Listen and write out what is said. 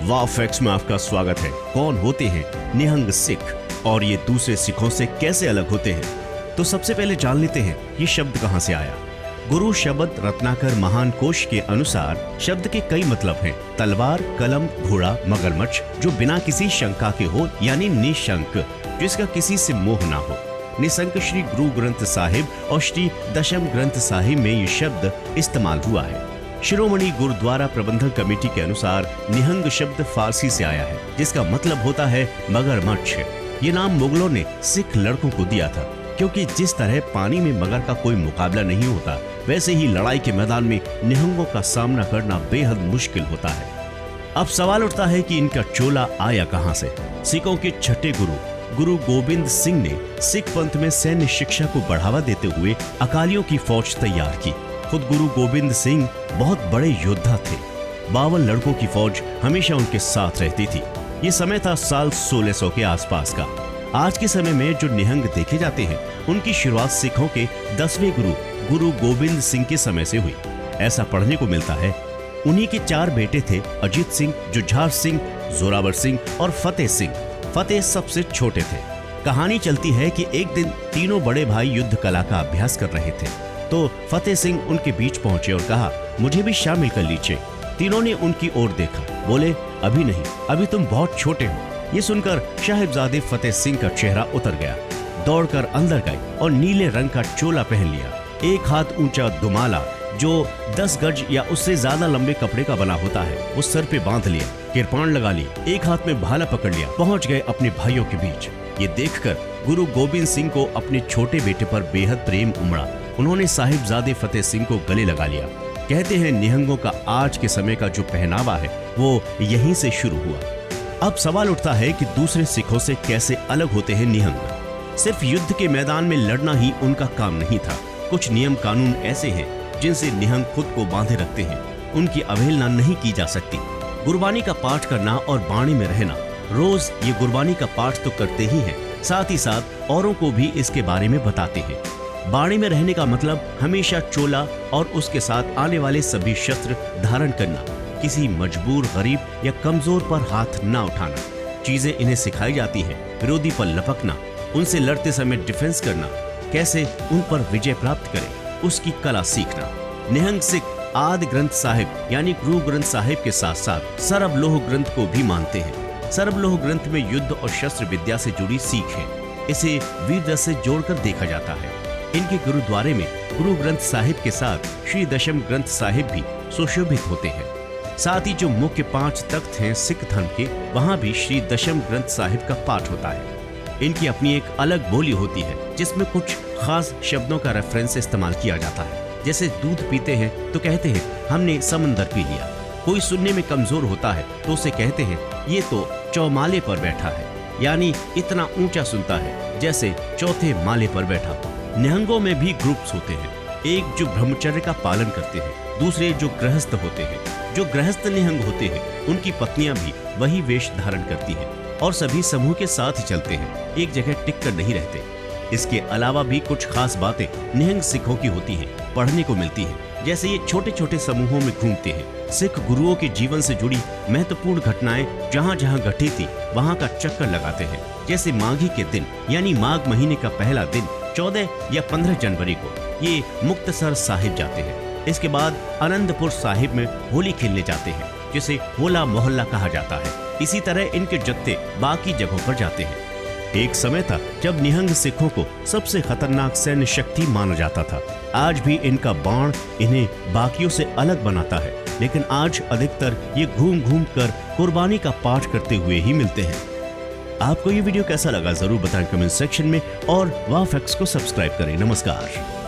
वाह फैक्ट्स में आपका स्वागत है। कौन होते हैं निहंग सिख और ये दूसरे सिखों से कैसे अलग होते हैं? तो सबसे पहले जान लेते हैं ये शब्द कहां से आया। गुरु शब्द रत्नाकर महान कोश के अनुसार शब्द के कई मतलब हैं। तलवार, कलम, घोड़ा, मगरमच्छ जो बिना किसी शंका के हो, यानी निशंक, जिसका किसी से मोह ना हो। निशंक श्री गुरु ग्रंथ साहिब और श्री दशम ग्रंथ साहिब में ये शब्द इस्तेमाल हुआ है। शिरोमणि गुरुद्वारा प्रबंधक कमेटी के अनुसार निहंग शब्द फारसी से आया है, जिसका मतलब होता है मगरमच्छ। ये नाम मुगलों ने सिख लड़कों को दिया था, क्योंकि जिस तरह पानी में मगर का कोई मुकाबला नहीं होता, वैसे ही लड़ाई के मैदान में निहंगों का सामना करना बेहद मुश्किल होता है। अब सवाल उठता है कि इनका चोला आया कहां से। सिखों के छठे गुरु गोविंद सिंह ने सिख पंथ में सैन्य शिक्षा को बढ़ावा देते हुए अकालियों की फौज तैयार की। खुद गुरु गोविंद सिंह बहुत बड़े योद्धा थे। 52 लड़कों की फौज हमेशा उनके साथ रहती थी। ये समय था साल 1600 के आसपास का। आज के समय में जो निहंग देखे जाते हैं, उनकी शुरुआत सिखों के 10वें गुरु गोविंद सिंह के समय से हुई, ऐसा पढ़ने को मिलता है। उन्हीं के 4 बेटे थे, अजीत सिंह, जुझार सिंह, जोरावर सिंह और फतेह सिंह। फतेह सबसे छोटे थे। कहानी चलती है कि एक दिन तीनों बड़े भाई युद्ध कला का अभ्यास कर रहे थे, तो फतेह सिंह उनके बीच पहुंचे और कहा, मुझे भी शामिल कर लीजिए। तीनों ने उनकी ओर देखा, बोले, अभी नहीं, अभी तुम बहुत छोटे हो। ये सुनकर साहिबजादे फतेह सिंह का चेहरा उतर गया। दौड़कर अंदर गए और नीले रंग का चोला पहन लिया। एक हाथ ऊंचा दुमाला जो 10 गज या उससे ज्यादा लंबे कपड़े का बना होता है, वो सर पे बांध लिया, किरपान लगा ली, एक हाथ में भाला पकड़ लिया, पहुंच गए अपने भाइयों के बीच। ये देखकर गुरु गोविंद सिंह को अपने छोटे बेटे पर बेहद प्रेम उमड़ा। उन्होंने साहिबजादे फतेह सिंह को गले लगा लिया। कहते हैं निहंगों का आज के समय का जो पहनावा है, वो यहीं से शुरू हुआ। अब सवाल उठता है कि दूसरे सिखों से कैसे अलग होते हैं निहंग। सिर्फ युद्ध के मैदान में लड़ना ही उनका काम नहीं था। कुछ नियम कानून ऐसे हैं जिनसे निहंग खुद को बांधे रखते हैं। उनकी अवहेलना नहीं की जा सकती। गुरबानी का पाठ करना और बाणी में रहना। रोज ये गुरबानी का पाठ तो करते ही हैं, साथ ही साथ औरों को भी इसके बारे में बताते हैं। बाणी में रहने का मतलब हमेशा चोला और उसके साथ आने वाले सभी शस्त्र धारण करना, किसी मजबूर, गरीब या कमजोर पर हाथ ना उठाना। चीजें इन्हें सिखाई जाती है। विरोधी पर लपकना, उनसे लड़ते समय डिफेंस करना, कैसे उन पर विजय प्राप्त करें, उसकी कला सीखना। निहंग सिख आदि ग्रंथ साहिब यानी गुरु ग्रंथ साहिब के साथ साथ सरबलोह ग्रंथ को भी मानते हैं। सरबलोह ग्रंथ में युद्ध और शस्त्र विद्या से जुड़ी सीख है। इसे वीर रस से जोड़कर देखा जाता है। इनके गुरुद्वारे में गुरु ग्रंथ साहिब के साथ श्री दशम ग्रंथ साहिब भी सुशोभित होते हैं। साथ ही जो मुख्य 5 तख्त हैं सिख धर्म के, वहाँ भी श्री दशम ग्रंथ साहिब का पाठ होता है। इनकी अपनी एक अलग बोली होती है, जिसमें कुछ खास शब्दों का रेफरेंस इस्तेमाल किया जाता है। जैसे दूध पीते हैं तो कहते हैं हमने समंदर पी लिया। कोई सुनने में कमजोर होता है तो उसे कहते हैं ये तो चौमाले पर बैठा है, यानी इतना ऊंचा सुनता है जैसे चौथे माले पर बैठा। निहंगों में भी ग्रुप्स होते हैं। एक जो ब्रह्मचर्य का पालन करते हैं, दूसरे जो गृहस्थ होते हैं। जो गृहस्थ निहंग होते हैं, उनकी पत्नियां भी वही वेश धारण करती हैं और सभी समूह के साथ ही चलते हैं, एक जगह टिक कर नहीं रहते। इसके अलावा भी कुछ खास बातें निहंग सिखों की होती हैं, पढ़ने को मिलती हैं। जैसे ये छोटे छोटे समूहों में घूमते हैं। सिख गुरुओं के जीवन से जुड़ी महत्वपूर्ण घटनाएं जहाँ जहाँ घटी थी, वहाँ का चक्कर लगाते हैं। जैसे माघी के दिन यानी माघ महीने का पहला दिन 14 या 15 जनवरी को ये मुक्तसर साहिब जाते हैं। इसके बाद आनंदपुर साहिब में होली खेलने जाते हैं, जिसे होला मोहल्ला कहा जाता है। इसी तरह इनके जत्थे बाकी जगहों पर जाते हैं। एक समय था जब निहंग सिखों को सबसे खतरनाक सैन्य शक्ति माना जाता था। आज भी इनका बाण इन्हें बाकियों से अलग बनाता है, लेकिन आज अधिकतर ये घूम घूम कर कुर्बानी का पाठ करते हुए ही मिलते हैं। आपको ये वीडियो कैसा लगा जरूर बताएं कमेंट सेक्शन में, और वाह फैक्ट्स को सब्सक्राइब करें। नमस्कार।